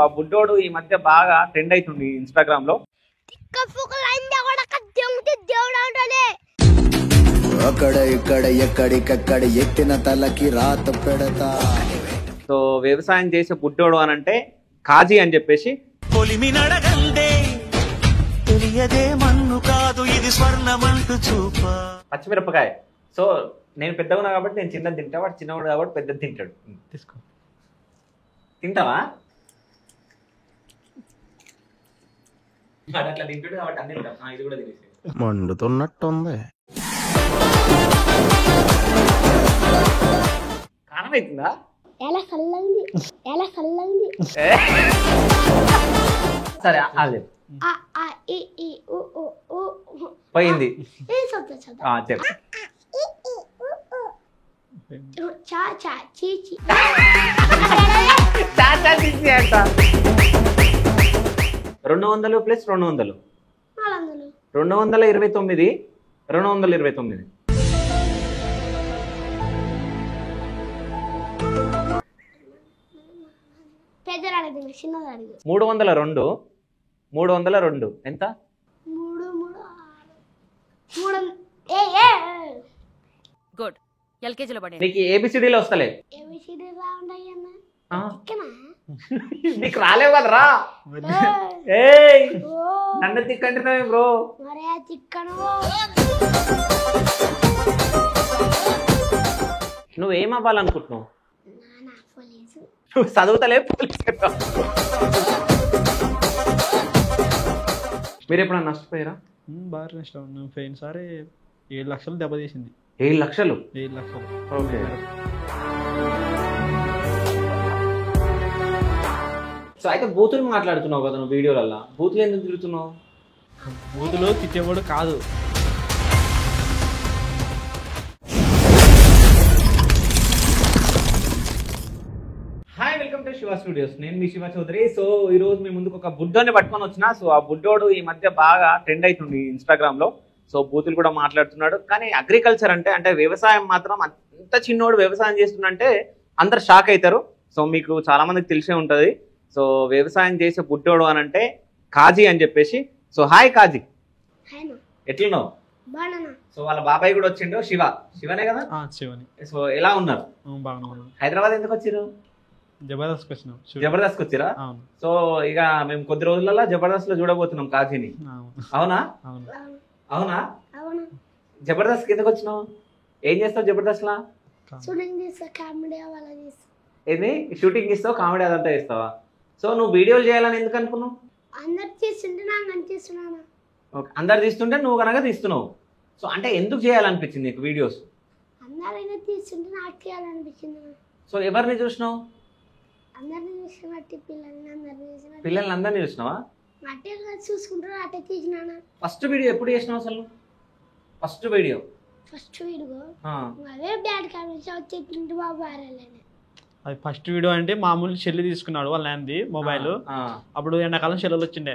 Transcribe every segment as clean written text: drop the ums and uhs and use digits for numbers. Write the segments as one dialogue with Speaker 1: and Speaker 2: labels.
Speaker 1: ఆ బుడ్డోడు ఈ మధ్య బాగా ట్రెండ్ అవుతుంది ఇన్స్టాగ్రామ్ లో.
Speaker 2: అక్కడ ఇక్కడ ఎక్కడికక్కడ ఎత్తిన తలకి రాత పెడతా.
Speaker 1: సో వ్యవసాయం చేసే బుడ్డోడు అని అంటే కాజీ అని చెప్పేసి పచ్చిమిరపకాయ. సో నేను పెద్దగా ఉన్నా కాబట్టి నేను చిన్నది తింటా, వాడు చిన్నవాడు కాబట్టి పెద్దది తింటాడు. తీసుకో, తింటావా? అట్లా తింటాడు కాబట్టి అన్ని తింటాం. ఇది కూడా తినేసి
Speaker 2: మండుతున్నట్టుంది.
Speaker 1: కారం అవుతుందా? సరే అదే పోయింది. చెప్పు. 200 ప్లస్ 200 229 229 302 302 ఎంత?
Speaker 3: గుడ్. ఎల్కేజీలో పడే
Speaker 1: నీకు ఏబిసిడీలో వస్తలే. నీకు రాలేవు కదరా. నన్ను తిక్కంటున్నావే బ్రో. నువ్వేం అవ్వాలనుకుంటున్నావు? నువ్వు చదువుతలే, మీరు ఎప్పుడన్నా నష్టపోయారా?
Speaker 4: బాగా నష్టం. పోయిన సారి 7 లక్షలు దెబ్బతీసింది.
Speaker 1: 7 లక్షలు?
Speaker 4: 7 లక్షలు.
Speaker 1: ఓకే. సో అయితే బూతులు మాట్లాడుతున్నావు కదా నువ్వు వీడియోలల్లో. బూతులు ఎందుకు తిరుగుతున్నావు?
Speaker 4: బూతులు తిట్టేవాడు కాదు.
Speaker 1: Hi, welcome to Shiva studios. నేను మీ శివ చౌదరి. సో ఈ రోజు మీ ముందుకు ఒక బుడ్డోని పట్టుకొని వచ్చిన. సో ఆ బుడ్డోడు ఈ మధ్య బాగా ట్రెండ్ అవుతుంది ఇన్స్టాగ్రామ్ లో. సో బూతులు కూడా మాట్లాడుతున్నాడు. కానీ అగ్రికల్చర్ అంటే వ్యవసాయం మాత్రం అంత చిన్నోడు వ్యవసాయం చేస్తుందంటే అందరు షాక్ అవుతారు. సో మీకు చాలా మందికి తెలిసే ఉంటది. సో వ్యవసాయం చేసే బుడ్డోడు అని అంటే కాజీ అని చెప్పేసి. సో హాయ్ కాజీ, ఎట్లున్నావు? సో వాళ్ళ బాబాయ్ కూడా వచ్చిండు, శివనే కదా?
Speaker 4: శివని.
Speaker 1: సో ఎలా ఉన్నారు?
Speaker 4: బాగున్నాను.
Speaker 1: హైదరాబాద్ ఎందుకు వచ్చిరు?
Speaker 4: జబర్దస్త్ వచ్చినాం.
Speaker 1: జబర్దస్త్ వచ్చిరా? సో ఇక మేము కొద్ది రోజులలో జబర్దస్త్ లో చూడబోతున్నాం కాజీని. అవునా? అవునా? జబర్దస్త్ ఎందుకు వచ్చినావు? ఏం చేస్తావు జబర్దస్త్ లా? ఏది షూటింగ్ ఇస్తావు, కామెడీ అదంతా చేస్తావా? సో నువ్వు వీడియోలు చేయాలని ఎందుకు అనుకున్నావు? అందరు తీస్తుంటే నువ్వు కనుక తీస్తున్నావు. సో అంటే ఎందుకు చేయాలనిపించింది నీకు వీడియోస్? సో ఎవరిని చూసినావు? పిల్లల్ని అందరినీ చూసినావా? ఫస్ట్ వీడియో ఎప్పుడు చేసినావు అసలు? ఫస్ట్ వీడియో
Speaker 4: అది ఫస్ట్ వీడియో అంటే మామూలు షెల్లి తీసుకున్నాడు వాళ్ళ నాన్నది మొబైల్. అప్పుడు ఎండాకాలం సెలవులు వచ్చిండే.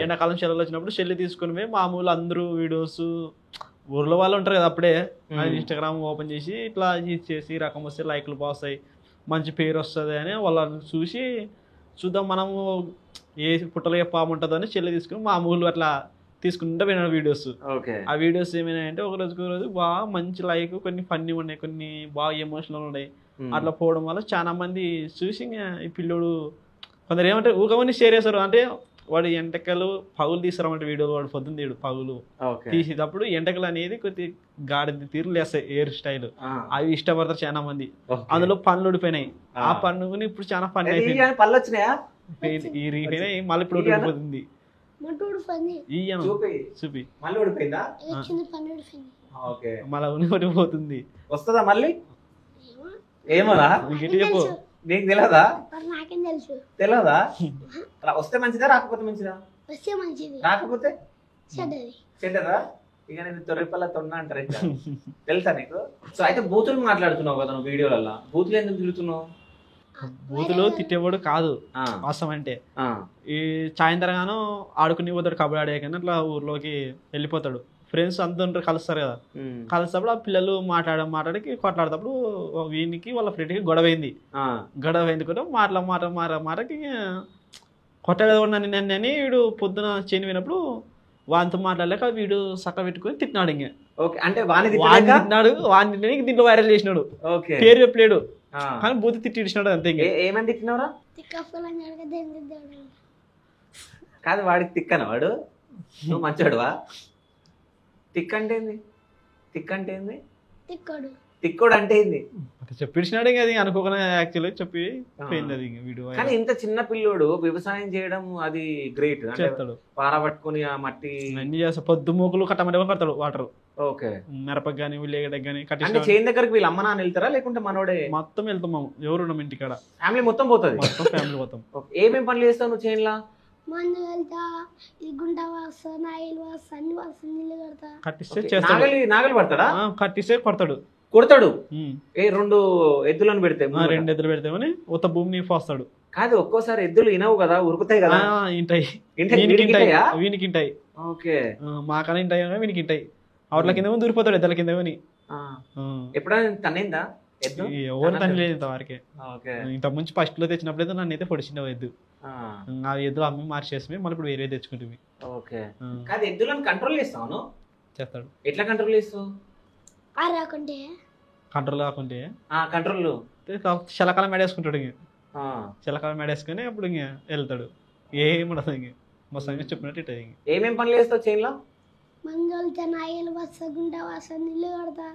Speaker 4: ఎండాకాలం సెలవులు వచ్చినప్పుడు షెల్లి తీసుకుని పోయి మామూలు అందరూ వీడియోస్ ఊర్లో వాళ్ళు ఉంటారు కదా, అప్పుడే ఇన్స్టాగ్రామ్ ఓపెన్ చేసి ఇట్లా చేసి రకం వస్తే లైక్లు పోస్తాయి, మంచి పేరు వస్తుంది అని వాళ్ళని చూసి చూద్దాం మనము ఏ పుట్టలో ఏ పాము ఉంటుందని చెల్లి తీసుకుని మామూలు అట్లా తీసుకుంటే పోయినాడు వీడియోస్. ఆ వీడియోస్ ఏమైనాయంటే ఒక రోజు బాగా మంచి లైక్, కొన్ని ఫన్నీ ఉన్నాయి, కొన్ని బాగా ఎమోషనల్ ఉన్నాయి. అట్లా పోవడం వల్ల చాలా మంది చూసి ఈ పిల్లోడు కొందరు ఏమంటే ఊకమని షేర్ చేస్తారు. అంటే వాడు ఎంటకలు పగులు తీస్తారన్నమాట వీడియోలో. వాడు పొద్దున్న తీయడు పగులు తీసేటప్పుడు ఎంటకలు అనేది కొద్ది గాడి తీరు లేస్తాయి, హెయిర్ స్టైల్. అవి ఇష్టపడతారు చాలా మంది. అందులో పనులు ఊడిపోయినాయి. ఆ పన్నుని ఇప్పుడు చాలా పని అయిపోయింది.
Speaker 1: పళ్ళు వచ్చినాయా?
Speaker 4: మళ్ళీ ఇప్పుడు ఊడిపోతుంది. చూపి
Speaker 1: మళ్ళీ ఊడిపోయిందా?
Speaker 4: మళ్ళీ ఊడిపోతుంది.
Speaker 1: వస్తుందా మళ్ళీ? ఏమోనా?
Speaker 4: చెప్పు.
Speaker 1: నీకు తెలియదా? తెలియదా? వస్తే మంచిదా రాకపోతే మంచిదా? రాకపోతే చెడ్డదా? ఇక నేను తొర్రిపల్ల తొన్నా అంటారు ఇంకా. తెలుసా నీకు? సో అయితే బూతులు మాట్లాడుతున్నావు కదా నువ్వు వీడియోలల్లో. బూతులు ఎందుకు తిరుగుతున్నావు?
Speaker 4: బూతులు తిట్టేవాడు కాదు వాస్తవం. అంటే ఈ సాయంత్రంగానో ఆడుకుని పోతాడు, కబడ్డీ ఆడేకన్నా అట్లా ఊర్లోకి వెళ్ళిపోతాడు. ఫ్రెండ్స్ అందరూ కలుస్తారు కదా, కలిసినప్పుడు ఆ పిల్లలు మాట్లాడికి కొట్లాడేటప్పుడు వీనికి వాళ్ళ ఫ్రెండ్కి గొడవైంది కూడా మాటకి కొట్టగా ఉన్నాను నన్ను అని వీడు పొద్దున చేయని పోయినప్పుడు వానితో మాట్లాడలేక వీడు సక్క పెట్టుకొని తిట్టినాడు ఇంక.
Speaker 1: ఓకే, అంటే వాణి
Speaker 4: తిట్టినాడు, వాని తిట్టడానికి దీంట్లో వైరల్ చేసినాడు.
Speaker 1: ఓకే,
Speaker 4: పేరు చెప్పలేడు కానీ బూతి తిట్టి ఇచ్చినాడు అంతే. ఇంక
Speaker 1: ఏమని తిట్టినవరా? కాదు, వాడికి తిక్కన వాడు, నువ్వు మంచోడువా? తిక్ అంటే ఏంది? తిక్ అంటే ఏంది? తిక్కోడు అంటే ఏంది?
Speaker 4: చెప్పిడిచినాడు ఇంకా, అది అనుకోకుండా యాక్చువల్గా చెప్పి పోయింది అది వీడియో.
Speaker 1: కానీ ఇంత చిన్న పిల్లోడు వ్యవసాయం చేయడం అది గ్రేట్.
Speaker 4: చేస్తాడు,
Speaker 1: పార పట్టుకుని ఆ మట్టి
Speaker 4: అన్ని చేస్తాడు, పొద్దు మూకులు కట్టమంటే కడతాడు వాటర్.
Speaker 1: ఓకే,
Speaker 4: మిరపకి కానీ ఉల్లిగడ్డకి కానీ
Speaker 1: అంటే
Speaker 4: కట్టి
Speaker 1: చేను దగ్గరికి వీళ్ళ అమ్మ నాన్న వెళ్తారా లేకుంటే మనోడే?
Speaker 4: మొత్తం వెళ్తాం మేము, ఎవరు ఉన్నాం ఇంటికాడ,
Speaker 1: ఫ్యామిలీ మొత్తం పోతుంది.
Speaker 4: మొత్తం ఫ్యామిలీ పోతాం.
Speaker 1: ఏమేం పనులు చేస్తావు నువ్వు చేనులా?
Speaker 5: మందు వెళ్తా, ఈ గుంట వాస్తా, నాయలు వాస్తా, అన్ని వాస్తా, నీళ్ళు కడతా.
Speaker 4: కట్టిస్తే చేస్తాడు,
Speaker 1: నాగలి పడతాడా?
Speaker 4: కట్టిస్తే కొడతాడు.
Speaker 1: కొడతాడు? ఏ 2 ఎద్దులను పెడితే
Speaker 4: 2 ఎద్దులు పెడితేమని ఉత్త భూమిని పోస్తాడు.
Speaker 1: కాదు, ఒక్కోసారి ఎద్దులు ఇనవు కదా, ఉరుకుతాయి కదా.
Speaker 4: ఇంటాయి, వీనికి ఇంటాయి.
Speaker 1: ఓకే,
Speaker 4: మాకన్నా ఇంటాయి, వీనికి ఇంటాయి. అవుట్ల కింద దూరిపోతాడు ఎద్దుల కింద.
Speaker 1: ఎప్పుడైనా తన్నిందా ఎద్దు?
Speaker 4: ఎవరు తని లేదు ఇంతవరకే.
Speaker 1: ఓకే,
Speaker 4: ఇంత ముందు ఫస్ట్ లో తెచ్చినప్పుడు నన్ను అయితే పొడిచిండవు ఎద్దు. ఆ ఎద్దులు అమ్మి మార్చేసి మళ్ళీ ఇప్పుడు వేరే తెచ్చుకుంటుంది.
Speaker 1: ఓకే, కాదు ఎద్దులను కంట్రోల్ చేస్తావు?
Speaker 4: చేస్తాడు.
Speaker 1: ఎట్లా కంట్రోల్ చేస్తావు?
Speaker 5: రాకుంటే
Speaker 4: కంట్రోల్ కాకుంటే
Speaker 1: కంట్రోల్
Speaker 4: శలకాలం మేడేసుకుంటాడు. ఇంక శలకాలం మేడేసుకొని అప్పుడు ఇంక వెళ్తాడు. ఏముండదు ఇంక మొత్తంగా చెప్పినట్టు ఇట్లా. ఇంక
Speaker 1: ఏమేం పనులు చేస్తావు చేనులో?
Speaker 5: మందు వెళ్తా, నాయలు వాస్తా, గుంట వాస్తా, నీళ్ళు కడతా.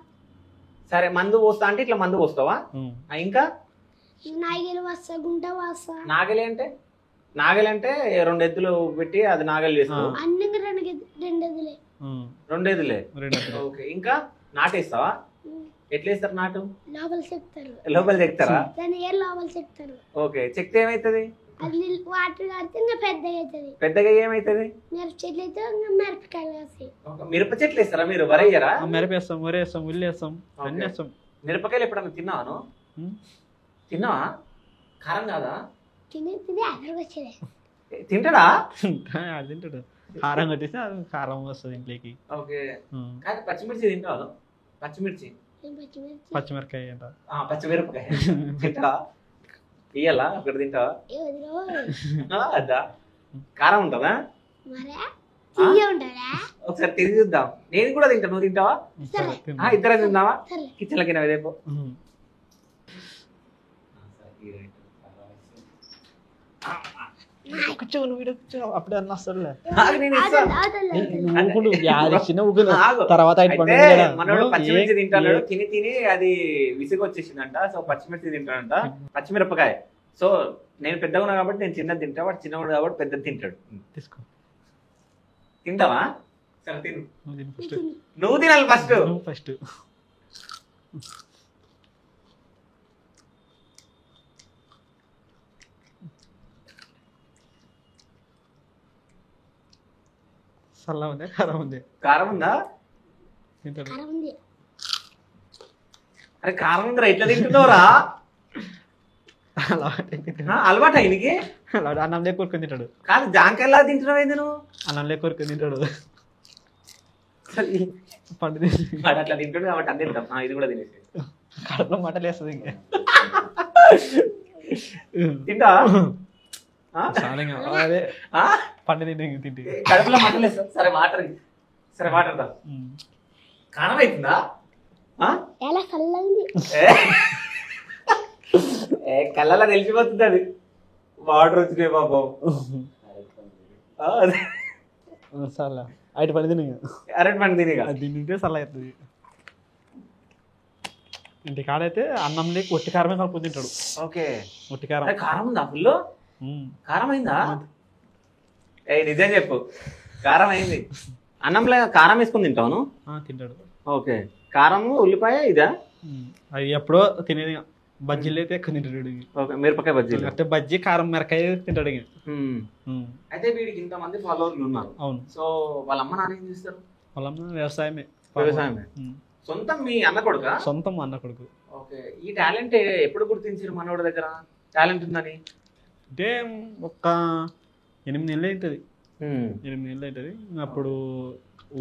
Speaker 1: సరే, మందు పోస్తా అంటే ఇట్లా మందు పోస్తావా? ఇంకా
Speaker 5: నాయలు వాస్తా, గుంట వాస్తా.
Speaker 1: నాగలి అంటే? నాగలి అంటే 2 ఎద్దులు పెట్టి అది నాగలి చేస్తావు?
Speaker 5: అన్ని 2 ఎద్దులే.
Speaker 1: 2 ఎద్దులే. ఓకే, ఇంకా నాటేస్తావా? ఎట్లా వేస్తారు నాటు?
Speaker 5: లోపల చెప్తారు.
Speaker 1: లోపల చెక్తారా?
Speaker 5: దాని ఏరు లోపల చెప్తారు.
Speaker 1: ఓకే, చెక్తే ఏమైతుంది?
Speaker 5: అది వాటర్ కడితే ఇంకా పెద్దగా అవుతుంది.
Speaker 1: పెద్దగా ఏమైతుంది?
Speaker 5: మిరప చెట్లు అయితే ఇంకా మిరపకాయలు వస్తాయి.
Speaker 1: మిరప చెట్లు వేస్తారా మీరు? వరయ్యారా?
Speaker 4: మిరపేస్తాం, వరేస్తాం, ఉల్లి వేస్తాం, అన్ని వేస్తాం.
Speaker 1: మిరపకాయలు ఎప్పుడన్నా తిన్నావా? తిన్నావా? కారం కాదా?
Speaker 5: తిని అక్కడికి వచ్చేది.
Speaker 1: తింటాడా?
Speaker 4: అది తింటాడు. కారం కట్టేసి కారం వస్తుంది ఇంట్లోకి.
Speaker 1: ఓకే, కానీ పచ్చిమిర్చి తింటావా? పచ్చిమిర్చి,
Speaker 4: పచ్చిమిరకాయ అంట,
Speaker 1: పచ్చిమిరపకాయ తింటావా? ఇయ్యాలా అక్కడ తింటావా? అదా కారం ఉంటుందా? ఒకసారి తిరిగి చూద్దాం. నేను కూడా తింటా, నువ్వు తింటావా? ఇద్దరం తిందామా? కిచెన్ కింద రేపు.
Speaker 4: అప్పుడే అన్న వస్తాడులే.
Speaker 1: తర్వాత మనోడు పచ్చిమిర్చి తింటాడు. తిని తిని అది విసుగొచ్చేసిందంట. సో పచ్చిమిర్చి తింటాడంట, పచ్చిమిరపకాయ. సో నేను పెద్దగా ఉన్నా కాబట్టి నేను చిన్నది తింటా, వాడు చిన్నవాడు కాబట్టి పెద్దది తింటాడు.
Speaker 4: తీసుకో,
Speaker 1: తింటావా? సరే తిను. నువ్వు తినాలి ఫస్ట్.
Speaker 4: ఫస్ట్ చల్ల ఉంది, కారం ఉంది.
Speaker 1: కారం ఉందా? అరే కారం ఉందిరా, ఎట్లా తింటున్నావురా? అలవాటు ఆయనకి.
Speaker 4: అన్నం లేక కొరుకుని తింటాడు.
Speaker 1: కాదు, జాంకాయలా తింటున్నావు ఏంది నువ్వు?
Speaker 4: అన్నం లేక కొరుకుని తింటాడు. పండు
Speaker 1: అట్లా తింటాడు కాబట్టి అన్ని తింటాం. ఇది కూడా తినేసి
Speaker 4: కడుపులో మటలు వేస్తుంది. ఇంకా
Speaker 1: తింటా
Speaker 4: అదే పండు తింటే
Speaker 1: కడుపులో మటలు వేస్తాం. సరే వాటర్, సరే వాటర్ దా. కారం అవుతుందా? కళ్ళలా తెలిసిపోతుంది అది. వాటర్ వచ్చినాయి బాబు.
Speaker 4: చాలా అరటి పండు తిని,
Speaker 1: అరటి పండు తినిగా
Speaker 4: తింటే చల్ల అవుతుంది. ఇంటి కాడైతే అన్నం లేక ఒట్టి కారమే కలుపుకొని తింటాడు.
Speaker 1: ఓకే,
Speaker 4: ఒట్టి కారం.
Speaker 1: కారం ఉందా? ఫుల్ కారం అయిందా? ఏ నిజం చెప్పు, కారం అయింది. అన్నంలో కారం వేసుకొని తింటాను.
Speaker 4: తింటాడు.
Speaker 1: ఓకే, కారం ఉల్లిపాయ ఇదా?
Speaker 4: అది ఎప్పుడో తినేది. బజ్జీలు అయితే ఎక్కువ తింటాడు.
Speaker 1: ఓకే, మిరపకాయ బజ్జీలు.
Speaker 4: అంటే బజ్జీ కారం మిరకాయ తింటాడు.
Speaker 1: అయితే వీడికి ఇంతమంది ఫాలోవర్లు ఉన్నారు.
Speaker 4: అవును.
Speaker 1: సో వాళ్ళ అమ్మ నాన్న ఏం చేస్తారు?
Speaker 4: వాళ్ళ అమ్మ వ్యవసాయమే.
Speaker 1: వ్యవసాయమే. సొంతం మీ అన్న కొడుక?
Speaker 4: సొంతం అన్న కొడుకు.
Speaker 1: ఓకే, ఈ టాలెంట్ ఎప్పుడు గుర్తించారు మనోడి దగ్గర టాలెంట్ ఉందని?
Speaker 4: అంటే ఒక 8 నెలలు అవుతుంది. 8 నెలలు అవుతుంది. అప్పుడు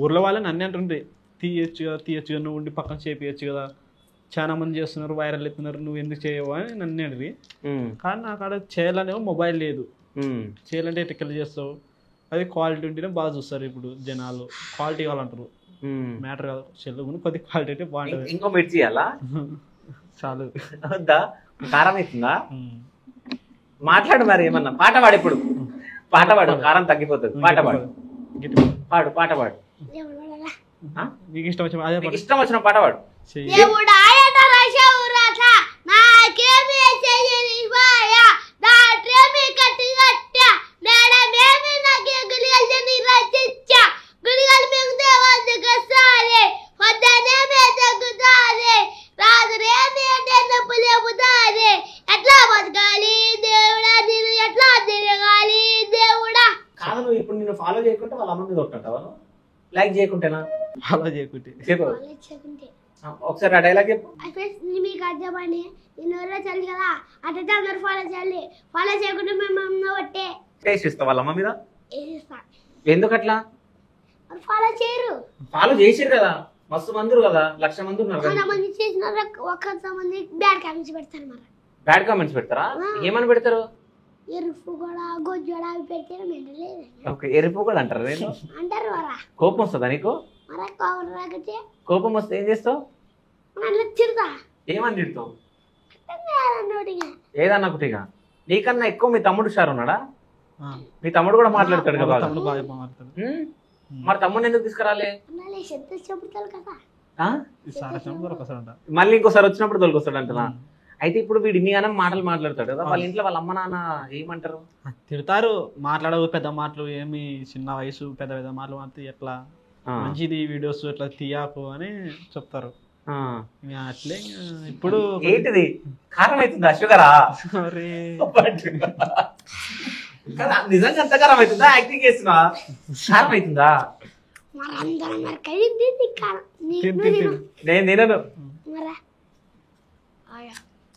Speaker 4: ఊర్లో వాళ్ళని అన్నీ అంటుండే, తీయచ్చు కదా, నువ్వు ఉండి పక్కన చేపియచ్చు కదా, చాలా మంది చేస్తున్నారు, వైరల్ అవుతున్నారు, నువ్వు ఎందుకు చేయవు అని నన్ను అడిగి. కానీ నాకు అక్కడ చేయాలనేమో మొబైల్ లేదు. చేయాలంటే ఎట్లా చేస్తావు, అది క్వాలిటీ ఉంటేనే బాగా చూస్తారు ఇప్పుడు జనాలు. క్వాలిటీ కావాలంటారు, మ్యాటర్ కాదు. చెల్లు కొద్ది క్వాలిటీ అయితే బాగుంటుంది.
Speaker 1: ఇంకో మిర్చి ఇవ్వాలా?
Speaker 4: చాలు.
Speaker 1: వద్దా? కారం అవుతుందా? మాట్లాడు మరి ఏమన్నా. పాట పాడు ఇప్పుడు, పాట పాడు, కారం తగ్గిపోతుంది. పాట పాడు, పాడు, పాట పాడు.
Speaker 4: నీకు ఇష్టం వచ్చిన అదే పాడు.
Speaker 1: ఇష్టం వచ్చిన పాట పాడు.
Speaker 5: దేవుడా ఎట రశౌరథ నాకేమి చెయ్యనివాయా నా ప్రేమి కట్టిగట్ట నేడమేమి నాకే గులిగల్ని రచిచ్చ గులిగల్ మీకు దేవతకు సారే వద్దనేమే తగ్గుతారే రాజురేమి అంటే నప్పులేపుతారే ఎట్లా బతకాలి దేవుడా నేను ఎట్లా తిరగాలి దేవుడా.
Speaker 1: కాదు, నువ్వు ఇప్పుడు నిన్ను ఫాలో చేయకుంటే వాళ్ళ అమ్మ మీద కొట్టుంటావా? లైక్ చేయకుంటేనా?
Speaker 4: ఫాలో చేయకుంటే
Speaker 1: చెప్పు
Speaker 5: చెప్పుంటే
Speaker 1: ఒకసారి ఆ డైలాగ్ చెప్పు.
Speaker 5: మీకు అర్థమని నేను ఎవరో చల్లి కదా అట్లయితే అందరూ ఫాలో చేయాలి. ఫాలో చేయకుండా మేము అమ్మ కొట్టే
Speaker 1: టేస్ట్ ఇస్తావు వాళ్ళ అమ్మ మీద?
Speaker 5: వేసేస్తా.
Speaker 1: ఎందుకు అట్లా?
Speaker 5: మరి ఫాలో చేయరు.
Speaker 1: ఫాలో చేసిరు కదా, మస్తు మందురు కదా, 1,00,000 మంది ఉన్నారు కదా.
Speaker 5: కొంతమంది చేసిన కొంతమంది బ్యాడ్ కామెంట్స్ పెడతారు. మరి
Speaker 1: బ్యాడ్ కామెంట్స్ పెడతారా? ఏమని పెడతారు?
Speaker 5: ఎరుపు కూడా గొజ్జోడ అవి పెడితే మెంటలేదు
Speaker 1: ఓకే, ఎరుపు కూడా అంటారు. నేను
Speaker 5: అంటారు. మరా
Speaker 1: కోపం వస్తుందా నీకు?
Speaker 5: మరా కవర్ రాకపోతే
Speaker 1: కోపం వస్తే ఏం చేస్తావు?
Speaker 5: అట్లా తిరుతా
Speaker 1: ఏమని తిడతావు?
Speaker 5: నోటిగా
Speaker 1: ఏదన్నా ఒకటిగా. నీకన్నా ఎక్కువ మీ తమ్ముడు షారు ఉన్నాడా? మీ తమ్ముడు కూడా మాట్లాడతాడు కదా బాగా.
Speaker 4: తమ్ముడు బాగా మాట్లాడతాడు.
Speaker 1: మరి తమ్ముడిని ఎందుకు తీసుకురాలే?
Speaker 5: అన్నాలే చెత్త చెబుతారు కదా.
Speaker 1: మళ్ళీ ఇంకోసారి వచ్చినప్పుడు తొలగొస్తాడు అంటనా? అయితే ఇప్పుడు వీడు ఇన్ని గానం మాటలు మాట్లాడతాడు కదా, వాళ్ళ ఇంట్లో వాళ్ళ అమ్మ నాన్న ఏమంటారు?
Speaker 4: తిడతారు. మాట్లాడవు పెద్ద మాటలు, ఏమి చిన్న వయసు పెద్ద పెద్ద మాటలు మాట్లాడి ఎట్లా మంచిది వీడియోస్ ఎట్లా తీయాకు అని చెప్తారు. అట్లే ఇప్పుడు
Speaker 1: ఏంటిది కారం అవుతుందా? షుగరా? నిజంగా అంత కారం అవుతుందా? యాక్టింగ్ చేస్తున్నా కారం అవుతుందా?
Speaker 5: మరి అందరం మరి కలిపి
Speaker 1: నేను తినను.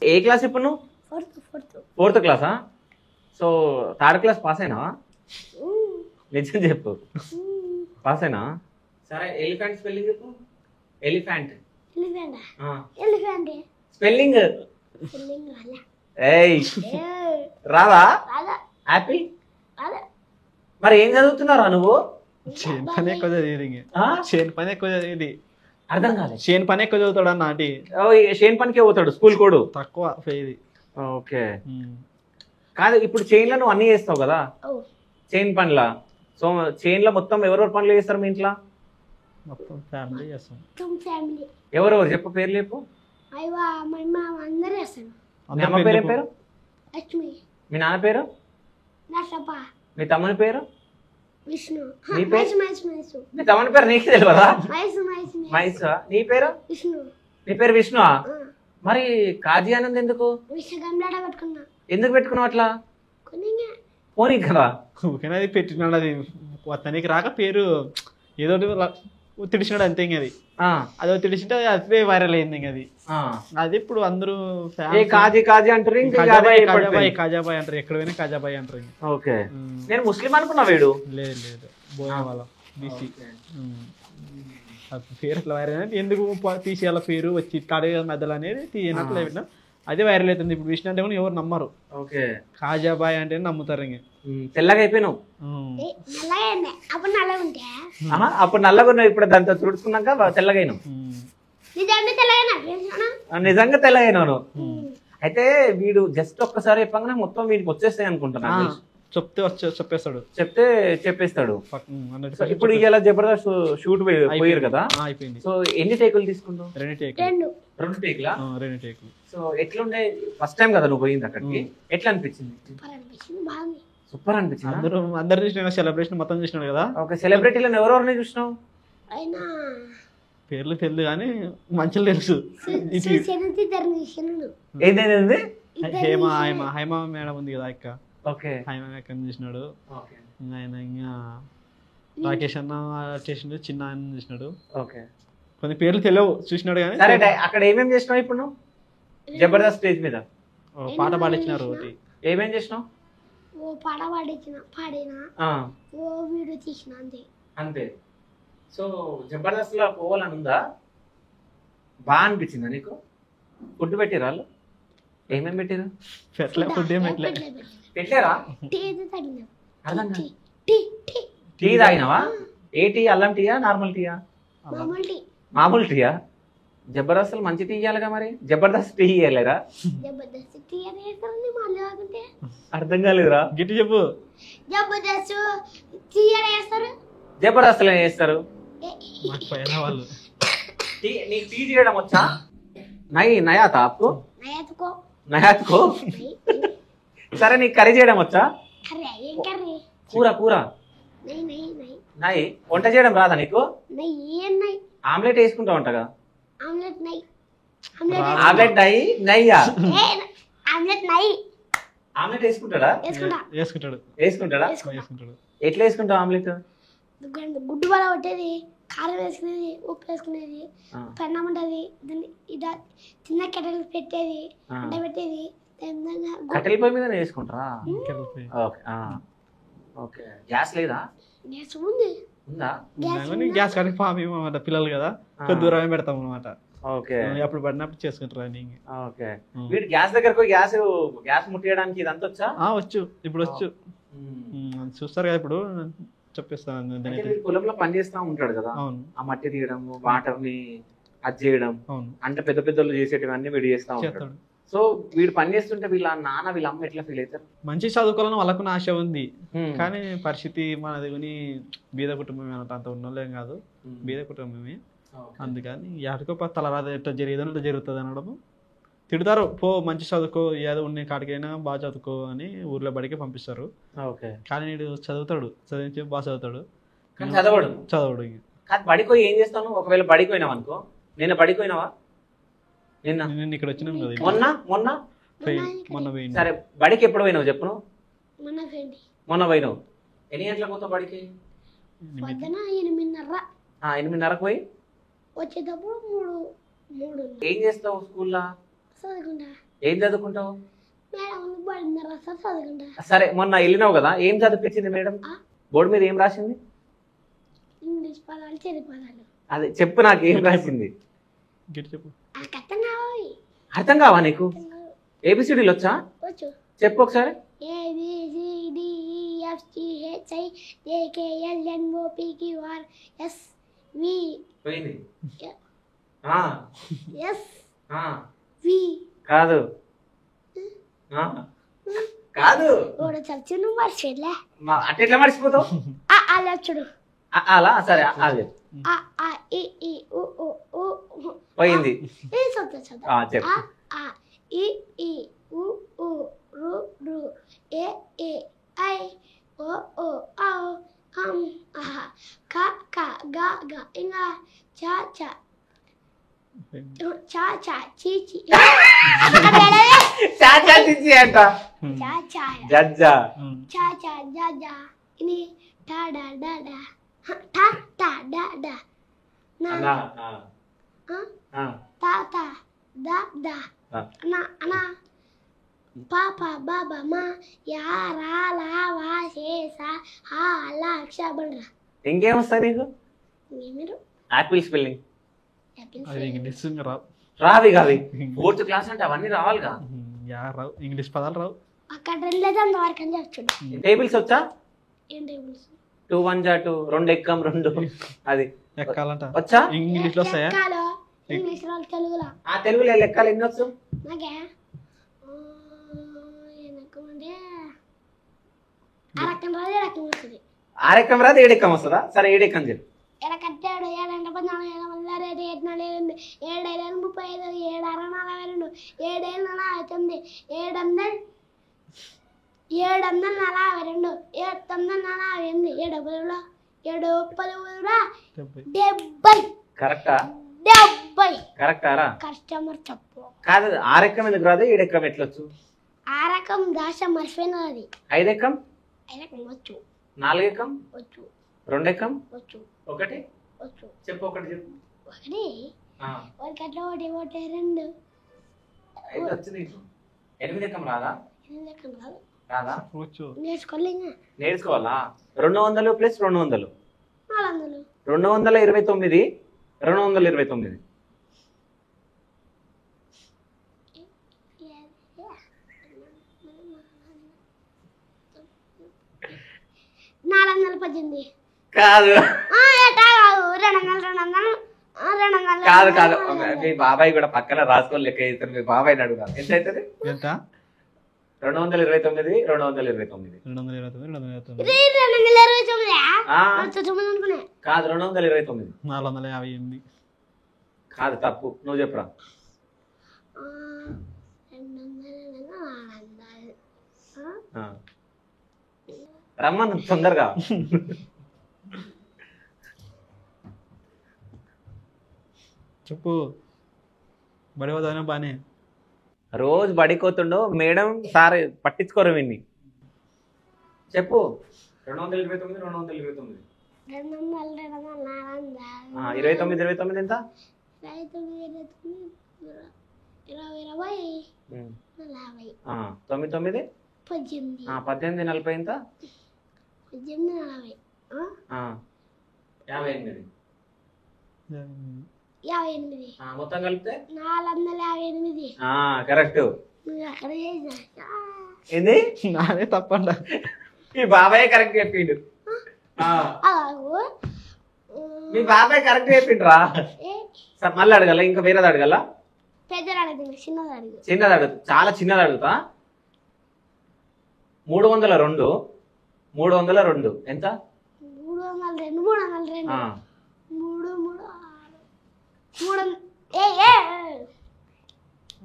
Speaker 1: ఏ క్లాస్ ఇప్పుడు నువ్వు? ఫోర్త్ క్లాసా? సో 3rd క్లాస్ పాస్ అయినావా? నిజం చెప్పు, పాస్ అయినా? సరే, ఎలిఫెంట్ స్పెల్లింగ్ చెప్పు. ఎలిఫెంట్ స్పెల్లింగ్ ఏయ్ రాదా? హ్యాపీ. మరి ఏం చదువుతున్నారా నువ్వు?
Speaker 4: చేను పని ఎక్కువ చదివేది. చేను పని ఎక్కువ చదివేది.
Speaker 1: అర్థం కాలేదు.
Speaker 4: చేను పని ఎక్కువ చదువుతాడు అన్నటి.
Speaker 1: చేను పనికే పోతాడు, స్కూల్ కోడు
Speaker 4: తక్కువ ఇది.
Speaker 1: ఓకే. కాదు, ఇప్పుడు చైన్లో నువ్వు అన్ని చేస్తావు కదా, చైన్ పనిలా. సో చైన్లో మొత్తం ఎవరెవరు పనులు చేస్తారు మీ ఇంట్లో?
Speaker 4: మొత్తం ఫ్యామిలీ చేస్తాం.
Speaker 1: ఎవరెవరు చెప్పు, పేర్లు చెప్పు.
Speaker 5: అందరూ చేస్తాను.
Speaker 1: మీ అమ్మ పేరు ఏం పేరు?
Speaker 5: లక్ష్మి.
Speaker 1: మీ నాన్న పేరు?
Speaker 5: నర్సప్ప.
Speaker 1: మీ తమ్ముని పేరు?
Speaker 5: విష్ణు.
Speaker 1: నీ పేరు?
Speaker 5: మైసు.
Speaker 1: మీ తమ్ముని పేరు నీకు తెలియదా?
Speaker 5: మైసు.
Speaker 1: మైసు. నీ పేరు?
Speaker 5: విష్ణు.
Speaker 1: నీ పేరు విష్ణు? మరి కాజీ ఆనంద్ ఎందుకు?
Speaker 5: విషగంలాడ పెట్టుకున్నా.
Speaker 1: ఎందుకు పెట్టుకున్నావు అట్లా? పోనీ కదా
Speaker 4: ఓకేనా, అది పెట్టినాడు. అది అతనికి రాక పేరు ఏదో తెలిసినాడు అంతే. ఇంక అది అదో తెలిసింటే అదే వైరల్ అయింది. ఇంక అది అది ఇప్పుడు అందరూ
Speaker 1: కాజీ కాజీ అంటారు,
Speaker 4: కాజాబాయ్ అంటారు. ఎక్కడ పోయినా కాజాబాయ్ అంటారు.
Speaker 1: ఓకే, నేను ముస్లిం అనుకున్నా. వీడు
Speaker 4: లేదు లేదు, బోయా వాళ్ళ బీసీ పేరు అట్లా వైరల్ అనేది. ఎందుకు తీసేయాల పేరు వచ్చి ఇట్లాడే మధ్యలో అనేది తీయనట్లు అయినా అదే వైరల్ అవుతుంది. ఇప్పుడు విష్ణు అంటే కూడా ఎవరు నమ్మరు.
Speaker 1: ఓకే,
Speaker 4: కాజాబాయ్ అంటే నమ్ముతారు. ఇంక
Speaker 1: తెల్లగా అయిపోయినావు.
Speaker 5: అప్పుడు
Speaker 1: నల్లగా ఉన్నావు, ఇప్పుడు దాంతో తుడుచుకున్నాక తెల్లగా అయినావు. నిజంగా తెల్లగా అయినావు. అయితే వీడు జస్ట్ ఒక్కసారి చెప్పగానే మొత్తం వీడికి వచ్చేస్తాయి అనుకుంటున్నా.
Speaker 4: చెప్తే చెప్పేస్తాడు,
Speaker 1: చెప్తే చెప్పేస్తాడు. ఇప్పుడు ఇలా జబర్దస్త్ షూట్ పోయారు కదా,
Speaker 4: అయిపోయింది.
Speaker 1: సో ఎన్ని టేకులు తీసుకుంటావు?
Speaker 4: 2 టేకులు.
Speaker 1: 2 టేకులా?
Speaker 4: 2 టేకులు.
Speaker 1: సో ఎట్లుండే? ఫస్ట్ టైం కదా నువ్వు పోయింది అక్కడికి, ఎట్లా అనిపించింది? సూపర్ అనిపించింది.
Speaker 4: అందరు చూసిన సెలబ్రేషన్ మొత్తం చూసినాడు కదా.
Speaker 1: ఓకే, సెలబ్రిటీలను ఎవరెవరిని చూసినావు?
Speaker 4: పేర్లు తెలియదు కానీ మంచిగా తెలుసు.
Speaker 1: ఏంటంటే
Speaker 4: హైమా మేడం ఉంది కదా అక్క,
Speaker 1: ఓకే,
Speaker 4: హైమా అక్క చూసినాడు. ఆయన ఇంకా రాకేష్ అన్న చేసినాడు, చిన్న ఆయన చూసినాడు.
Speaker 1: ఓకే,
Speaker 4: కొన్ని పేర్లు తెలియవు, చూసినాడు కానీ.
Speaker 1: సరే, అక్కడ ఏమేమి చేసినావు ఇప్పుడు నువ్వు జబర్దస్త్ స్టేజ్ మీద?
Speaker 4: పాట పాడించినారు. ఒకటి
Speaker 1: ఏమేం చేసినావు?
Speaker 5: పాట పాడినా వీడియో తీసిన
Speaker 1: అంతే. సో జబర్దస్త్ లో పోవాలని ఉందా? బాగా అనిపించిందా నీకు? ఫుడ్ పెట్టిరా వాళ్ళు? ఏమేమి పెట్టిరు?
Speaker 4: ఫుడ్ ఏం పెట్టలే.
Speaker 1: పెట్టారా?
Speaker 5: టీ అయితే తాగినాం.
Speaker 1: అర్థం కాదు.
Speaker 5: టీ టీ
Speaker 1: టీ తాగినావా? ఏ టీ? అల్లం టీయా నార్మల్ టీయా?
Speaker 5: మామూలు టీ.
Speaker 1: మామూలు టీయా? జబర్దస్త్ మంచి టీ ఇవ్వాలిగా మరి. జబర్దస్త్ టీ ఇవ్వలేరా?
Speaker 5: జబర్దస్త్ టీ అని వేస్తారండి మళ్ళీ కాకుంటే.
Speaker 1: అర్థం కాలేదురా.
Speaker 4: గిట్టి చెప్పు.
Speaker 5: జబర్దస్త్ టీ అని వేస్తారు.
Speaker 1: జబర్దస్త్ ఏం చేస్తారు?
Speaker 4: మాకు పైన వాళ్ళు
Speaker 1: టీ నీకు టీ చేయడం వచ్చా? నయాతా ఆప్కో?
Speaker 5: నయాతుకో.
Speaker 1: నయాత్కో. సరే నీకు కర్రీ చేయడం వచ్చా?
Speaker 5: కర్రీ ఏం కర్రీ?
Speaker 1: కూర కూర.
Speaker 5: నై నై నై
Speaker 1: నై వంట చేయడం రాదా నీకు?
Speaker 5: నై ఏం నై.
Speaker 1: ఆమ్లెట్ వేసుకుంటా ఉంటాగా.
Speaker 5: ఆమ్లెట్ నై.
Speaker 1: ఆమ్లెట్ నై నయ్యా?
Speaker 5: ఆమ్లెట్ నై.
Speaker 1: ఆమ్లెట్ వేసుకుంటాడా?
Speaker 4: వేసుకుంటాడు.
Speaker 1: వేసుకుంటాడా?
Speaker 4: వేసుకుంటాడు.
Speaker 1: ఎట్లా వేసుకుంటావు ఆమ్లెట్?
Speaker 5: గుడ్డు వల కొట్టేది, కారం వేసుకునేది, ఉప్పు వేసుకునేది, పెన్నం ఉంటుంది, దాన్ని ఇలా చిన్న కెటల్ పెట్టేది, అంట పెట్టేది.
Speaker 1: కట్టెల పొయ్యి మీద వేసుకుంటారా?
Speaker 4: కెరళపై.
Speaker 1: Okay okay. గ్యాస్ లేదా?
Speaker 5: గ్యాస్ ఉంది.
Speaker 1: ఉందా?
Speaker 4: గ్యాస్ కానీ పాము పిల్లలు కదా కొంచెం దూరమే పెడతాం అనమాట.
Speaker 1: ఓకే.
Speaker 4: అప్పుడు పడినప్పుడు చేసుకుంటారు రన్నింగ్.
Speaker 1: ఓకే. వీడు గ్యాస్ దగ్గరకు పోయి గ్యాస్ ముట్టియడానికి ఇదంతా వచ్చా?
Speaker 4: వచ్చు, ఇప్పుడు వచ్చు. చూస్తారు కదా ఇప్పుడు చెప్పేస్తాను.
Speaker 1: పొలంలో పని చేస్తా ఉంటాడు కదా.
Speaker 4: అవును.
Speaker 1: ఆ మట్టి తీయడం, వాటర్ ని అది చేయడం,
Speaker 4: అవును,
Speaker 1: అంటే పెద్ద పెద్దలు చేసేటివన్నీ వీడు చేస్తా ఉంటాడు. సో వీడు పని చేస్తుంటే వీళ్ళ నాన్న వీళ్ళ అమ్మ ఎట్లా ఫీల్ అవుతారు?
Speaker 4: మంచి చదువుకోవాలని వాళ్ళకున్న ఆశ ఉంది, కానీ పరిస్థితి మనది కొని బీద కుటుంబమే అంత ఉన్నోళ్ళేం కాదు, బీద కుటుంబమే. అందుకని ఎవరికో తలరాదు ఎట్లా జరిగేదని ఇట్లా జరుగుతుంది అనడము. తిడతారు, పో మంచి చదువుకో, ఏదో ఉన్న కాడికైనా బాగా చదువుకో అని ఊర్లో బడికి పంపిస్తారు. కానీ వీడు చదువుతాడు, చదివించి బాగా చదువుతాడు, చదవడు.
Speaker 1: బడికి పోయి ఏం చేస్తాను? ఒకవేళ బడికి పోయినావు అనుకో, నేను బడికి పోయినావా?
Speaker 4: నిన్న ఇక్కడ వచ్చినాం కదా.
Speaker 1: మొన్న
Speaker 4: పోయింది.
Speaker 1: సరే, బడికి ఎప్పుడు పోయినావు చెప్పు? మొన్న పోయినావు. ఎన్ని గంటలకు పోతావు బడికి? 8:30 పోయి
Speaker 5: వచ్చేటప్పుడు 3.
Speaker 1: ఏం చేస్తావు స్కూల్లో?
Speaker 5: చదువుకుంటా.
Speaker 1: ఏం చదువుకుంటావు?
Speaker 5: చదువుకుంటా.
Speaker 1: సరే, మొన్న వెళ్ళినావు కదా, ఏం చదివించింది మేడం? బోర్డు మీద ఏం రాసింది?
Speaker 5: ఇంగ్లీష్ పదాలు, తెలుగు పదాలు.
Speaker 1: అదే చెప్పు, నాకు ఏం రాసింది
Speaker 4: చెప్పు.
Speaker 1: అర్థం కావా నీకు? ఏబిసిడీలు వచ్చా?
Speaker 5: వచ్చు.
Speaker 1: చెప్పు ఒకసారి. కాదు కాదు అంటే ఎట్లా మర్చిపోతావు?
Speaker 5: చూడు
Speaker 1: అలా. సరే పోయింది. చెప్పు.
Speaker 5: పాపా బాబా మా యారా లావా చేసా హాలా అక్షబల్రా.
Speaker 1: ఇంకేం వస్తాయి నీకు?
Speaker 5: మీరు
Speaker 1: యాపిల్ స్పెల్లింగ్
Speaker 4: రావి
Speaker 1: కాదు. 4th క్లాస్ అంటే అవన్నీ రావాలిగా.
Speaker 4: రావు, ఇంగ్లీష్ పదాలు రావు.
Speaker 5: అక్కడ 2 అంతవరకు అని చెప్పు.
Speaker 1: టేబుల్స్ వచ్చా?
Speaker 5: ఏం టేబుల్స్?
Speaker 1: 2 1 2 2 ఎక్కం 2 అది
Speaker 4: ఎక్కాలంట.
Speaker 1: వచ్చా?
Speaker 4: ఇంగ్లీష్ లో వస్తాయా?
Speaker 5: ఇంగ్లీష్ లో, తెలుగులో.
Speaker 1: తెలుగులో లెక్కలు ఎన్ని వచ్చు?
Speaker 5: నాకే అరకం రాదు, ఏడకం వస్తుంది.
Speaker 1: 6 ఎక్కం రాదు, 7 ఎక్కం వస్తుందా? సరే 7 ఎక్కం చెప్పు.
Speaker 5: కట్టాడు 7 14 7 7 7 7 35 7 42 7 7 49 7 742 70.
Speaker 1: కరెక్టా? కరెక్టారా?
Speaker 5: కస్టమర్ చెప్పు.
Speaker 1: కాదు, 6 ఎక్కం ఎందుకు రాదు, 7 ఎక్కం ఎట్లొచ్చు?
Speaker 5: 6 ఎక్కం దాశ మర్చిపోయినది.
Speaker 1: 5 ఎక్కం?
Speaker 5: 5 ఎక్కం వచ్చు.
Speaker 1: 4 ఎక్కం
Speaker 5: వచ్చు.
Speaker 1: 2 ఎక్కం
Speaker 5: వచ్చు.
Speaker 1: 1
Speaker 5: వచ్చు.
Speaker 1: చెప్పు, 1 చెప్పు.
Speaker 5: 1 1 2
Speaker 1: అయితే వచ్చింది. 8 ఎక్కం రాదా?
Speaker 5: 8 ఎక్కం రాదు.
Speaker 1: రాదా?
Speaker 5: నేర్చుకోవాలా?
Speaker 1: 200 + 200
Speaker 5: 400.
Speaker 1: 229 229.
Speaker 5: 1818.
Speaker 1: కాదు
Speaker 5: ఎట్టా కాదు 200
Speaker 1: కాదు కాదు మీ బాబాయ్ కూడా పక్కన రాసుకొని లెక్క అవుతారు. మీ బాబాయ్ అడుగుతారు ఎంత అవుతుంది?
Speaker 4: ఎంత
Speaker 1: 229 229
Speaker 5: అనుకునే
Speaker 1: కాదు 229
Speaker 4: 458
Speaker 1: కాదు తప్పు. నువ్వు చెప్పురా.
Speaker 5: 200
Speaker 1: రమ్మను తొందరగా.
Speaker 4: చెప్పు బడి పోతానే బానే.
Speaker 1: రోజు బడికోతుండు మేడం సార్ పట్టించుకోరు విన్ని. చెప్పు 229 229 29 29 ఎంత? 99 18 40 ఎంత? 58 మొత్తం కలిపితే
Speaker 5: 458.
Speaker 1: కరెక్ట్.
Speaker 5: నువ్వు అక్కడ చేసినా
Speaker 1: ఏంది?
Speaker 4: నాదే తప్పండ.
Speaker 1: మీ బాబాయ్ కరెక్ట్ చెప్పిండు. మీ బాబాయ్ కరెక్ట్ చెప్పిండ్రా. సార్ మళ్ళీ అడగల? ఇంకా వేరేది అడగల?
Speaker 5: పెద్దది అడుగుతుంది, చిన్నది అడుగు.
Speaker 1: చిన్నది అడుగు, చాలా చిన్నది అడుగుతా. 302 302 ఎంత?
Speaker 5: 302